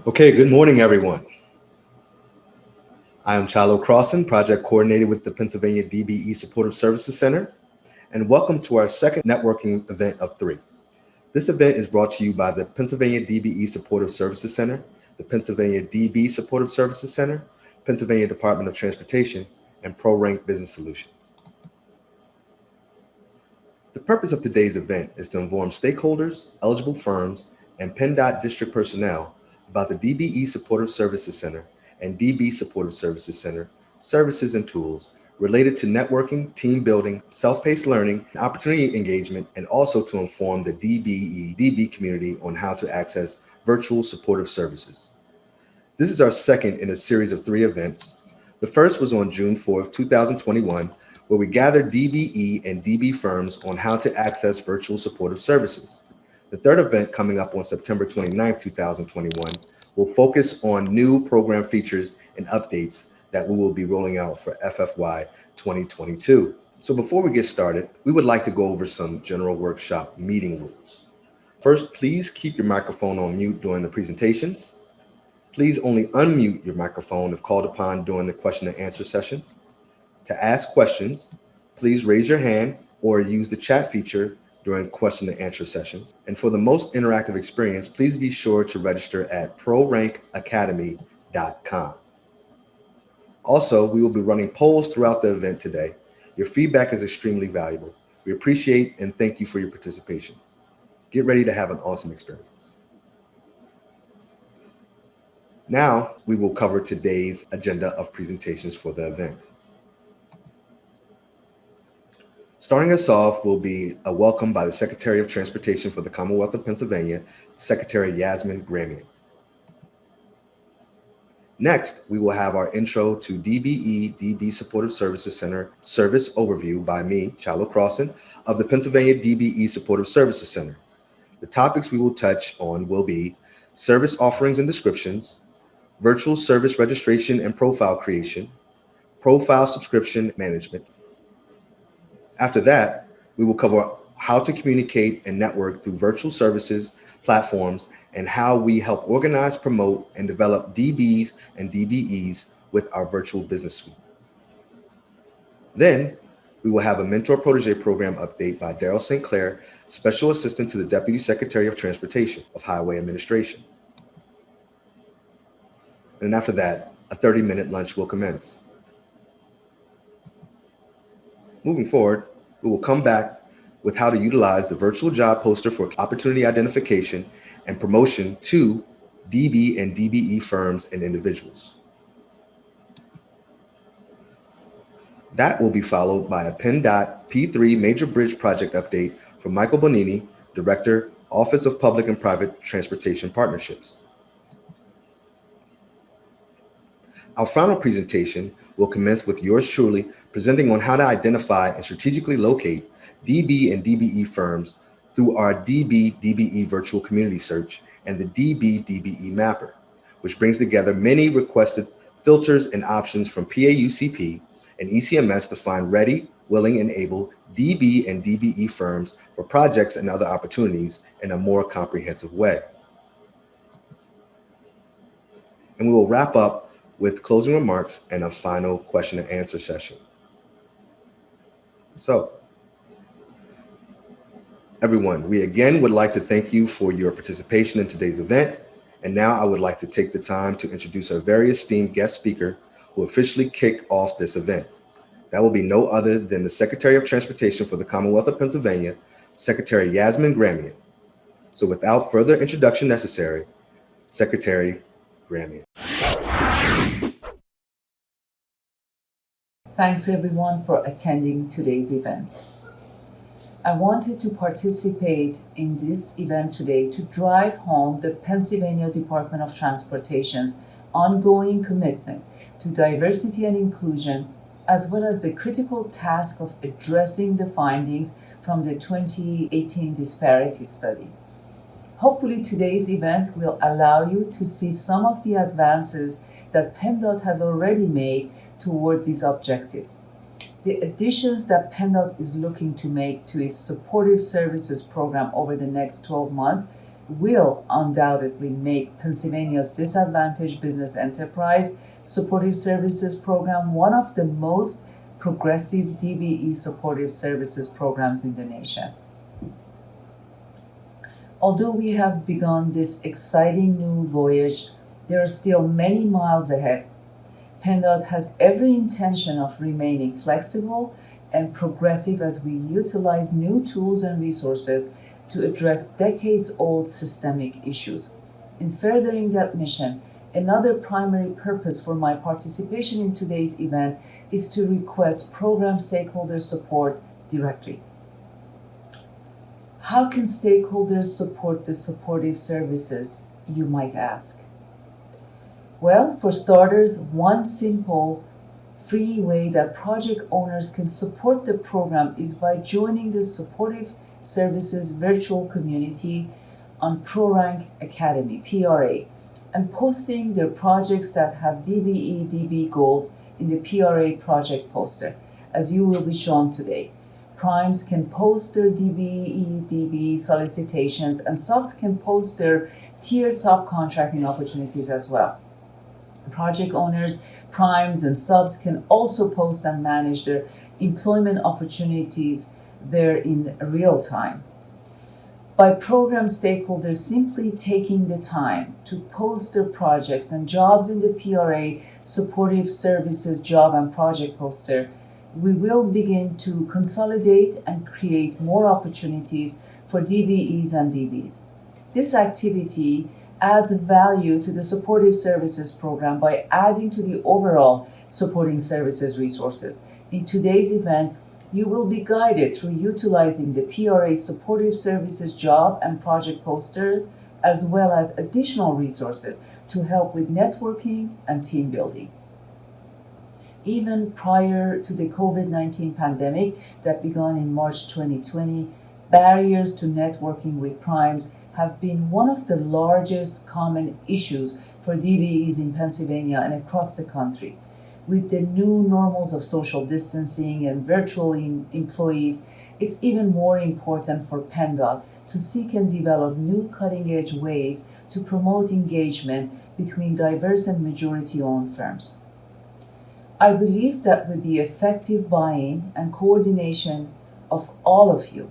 Okay, good morning, everyone. I am Chalo Crossan, Project Coordinator with the Pennsylvania DBE Supportive Services Center, and welcome to our second networking event of three. This event is brought to you by the Pennsylvania DBE Supportive Services Center, the Pennsylvania DB Supportive Services Center, Pennsylvania Department of Transportation, and ProRank Business Solutions. The purpose of today's event is to inform stakeholders, eligible firms, and PennDOT district personnel about the DBE Supportive Services Center and DB Supportive Services Center services and tools related to networking, team building, self-paced learning, opportunity engagement, and also to inform the DBE DB community on how to access virtual supportive services. This is our second in a series of three events. The first was on June 4th, 2021, where we gathered DBE and DB firms on how to access virtual supportive services. The third event, coming up on September 29th, 2021, will focus on new program features and updates that we will be rolling out for FFY 2022. So before we get started, we would like to go over some general workshop meeting rules. First, please keep your microphone on mute during the presentations. Please only unmute your microphone if called upon during the question and answer session. To ask questions, please raise your hand or use the chat feature during question and answer sessions. And for the most interactive experience, please be sure to register at prorankacademy.com. Also, we will be running polls throughout the event today. Your feedback is extremely valuable. We appreciate and thank you for your participation. Get ready to have an awesome experience. Now, we will cover today's agenda of presentations for the event. Starting us off will be a welcome by the Secretary of Transportation for the Commonwealth of Pennsylvania, Secretary Yasmin Gramian. Next, we will have our intro to DBE DB Supportive Services Center service overview by me, Chalo Crossan, of the Pennsylvania DBE Supportive Services Center. The topics we will touch on will be service offerings and descriptions, virtual service registration and profile creation, profile subscription management. After that, we will cover how to communicate and network through virtual services, platforms, and how we help organize, promote, and develop DBs and DBEs with our virtual business suite. Then, we will have a Mentor Protege Program update by Daryl St. Clair, Special Assistant to the Deputy Secretary of Transportation of Highway Administration. And after that, a 30-minute lunch will commence. Moving forward, we will come back with how to utilize the virtual job poster for opportunity identification and promotion to DB and DBE firms and individuals. That will be followed by a PennDOT P3 Major Bridge Project update from Michael Bonini, Director, Office of Public and Private Transportation Partnerships. Our final presentation will commence with yours truly presenting on how to identify and strategically locate DB and DBE firms through our DB-DBE virtual community search and the DB-DBE mapper, which brings together many requested filters and options from PAUCP and ECMS to find ready, willing, and able DB and DBE firms for projects and other opportunities in a more comprehensive way. And we will wrap up with closing remarks and a final question and answer session. So, everyone, we again would like to thank you for your participation in today's event. And now I would like to take the time to introduce our very esteemed guest speaker who officially kick off this event. That will be no other than the Secretary of Transportation for the Commonwealth of Pennsylvania, Secretary Yasmin Gramian. So without further introduction necessary, Secretary Gramian. Thanks everyone for attending today's event. I wanted to participate in this event today to drive home the Pennsylvania Department of Transportation's ongoing commitment to diversity and inclusion, as well as the critical task of addressing the findings from the 2018 disparity study. Hopefully today's event will allow you to see some of the advances that PennDOT has already made toward these objectives. The additions that PennDOT is looking to make to its supportive services program over the next 12 months will undoubtedly make Pennsylvania's Disadvantaged Business Enterprise Supportive Services Program one of the most progressive DBE supportive services programs in the nation. Although we have begun this exciting new voyage, there are still many miles ahead. PennDOT has every intention of remaining flexible and progressive as we utilize new tools and resources to address decades-old systemic issues. In furthering that mission, another primary purpose for my participation in today's event is to request program stakeholder support directly. How can stakeholders support the supportive services, you might ask? Well, for starters, one simple, free way that project owners can support the program is by joining the Supportive Services virtual community on ProRank Academy, PRA, and posting their projects that have DBE DB goals in the PRA project poster, as you will be shown today. Primes can post their DBE DB solicitations, and subs can post their tiered subcontracting opportunities as well. Project owners, primes, and subs can also post and manage their employment opportunities there in real time. By program stakeholders simply taking the time to post their projects and jobs in the PRA Supportive Services job and project poster, we will begin to consolidate and create more opportunities for DBEs and DBs. This activity adds value to the Supportive Services program by adding to the overall supporting services resources. In today's event, you will be guided through utilizing the PRA Supportive Services job and project poster, as well as additional resources to help with networking and team building. Even prior to the COVID-19 pandemic that began in March 2020, barriers to networking with primes have been one of the largest common issues for DBEs in Pennsylvania and across the country. With the new normals of social distancing and virtual employees, it's even more important for PennDOT to seek and develop new cutting-edge ways to promote engagement between diverse and majority-owned firms. I believe that with the effective buy-in and coordination of all of you,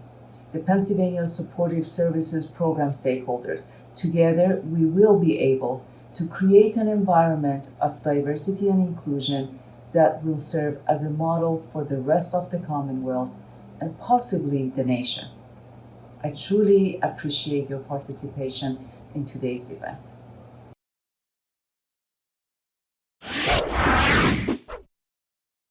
the Pennsylvania Supportive Services Program stakeholders, together we will be able to create an environment of diversity and inclusion that will serve as a model for the rest of the Commonwealth and possibly the nation. I truly appreciate your participation in today's event.